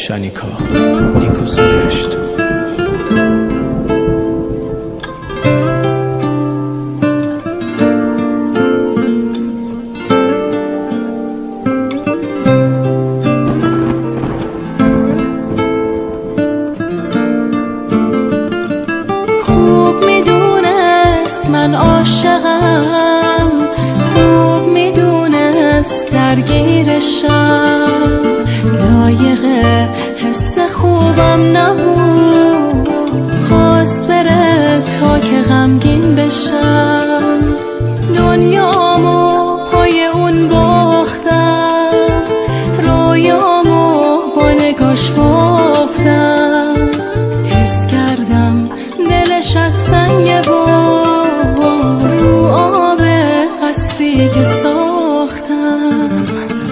شانیکا نیکو سرشت. خوب میدونست من عاشقم، خوب میدونست درگیرشم، لایق حس خوبم نبود، خواست بره تا که غمگین بشم. دنیامو پای اون باختم، رویامو با نگاش بافتم، حس کردم دلش از سنگ و رو آب قصری که ساختم.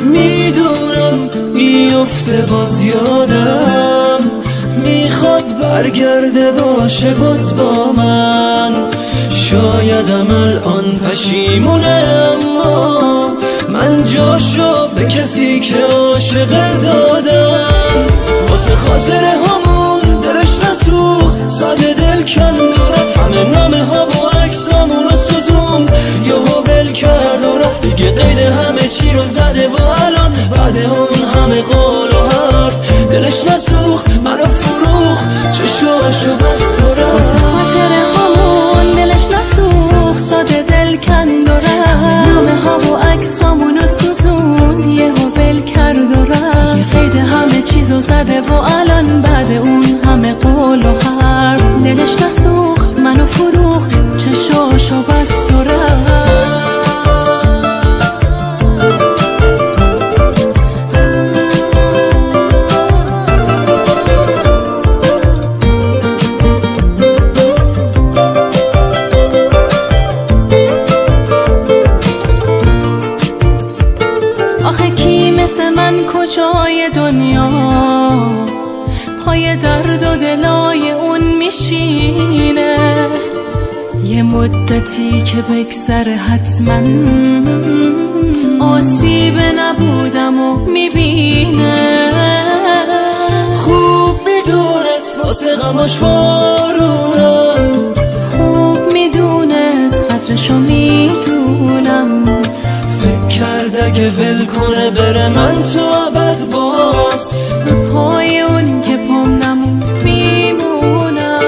میدونم میفته باز یادم، میخواد برگرده باشه باز با من، شایدم الان پشیمونه اما من جاشو به کسی که عاشق دادم. واسه خاطر همون دلش نسوخت، ساده دل کند و رفت، همه نامه ها و عکسامونو سوزون، یهو ول کرد و رفت دیگه، قید همه چی رو زده و الان بعد اون همه قول و حرف دلش نسوخت، منو فروخت، چشاشو بست و رفت. واسه خاطر همون دلش نسوخت، ساده دل کند و رفت، همه نامه ها و عکسامونو سوزوند، یهو ول کرد و رفت، یه قید همه چیزو زده و الان بعد اون همه قول و حرف دلش نسوخت، منو فروخت، چشاشو بست و رفت. آخه کی مثل من کجای دنیا پای درد و دلای اون میشینه، یه مدتی که بگذره حتما آسیب نبودم و میبینه. خوب میدونست واسه غماش بارونم، خوب میدونست قدرشو میدونم، فکر کرد اگه ول کنه بره من تو ابد باز به پای اون که پام نموند میمونم.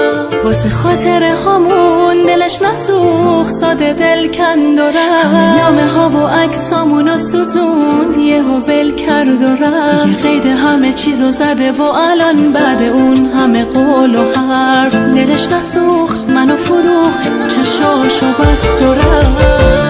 واسه خاطر همون دلش نسوخت، ساده دل کند و رفت، همه نامه ها و عکسامونو سوزوند، یهو ول کرد و رفت، یه قید همه چیزو زده و الان بعد اون همه قول و حرف دلش نسوخت، منو فروخت، چشاشو بست و رفت.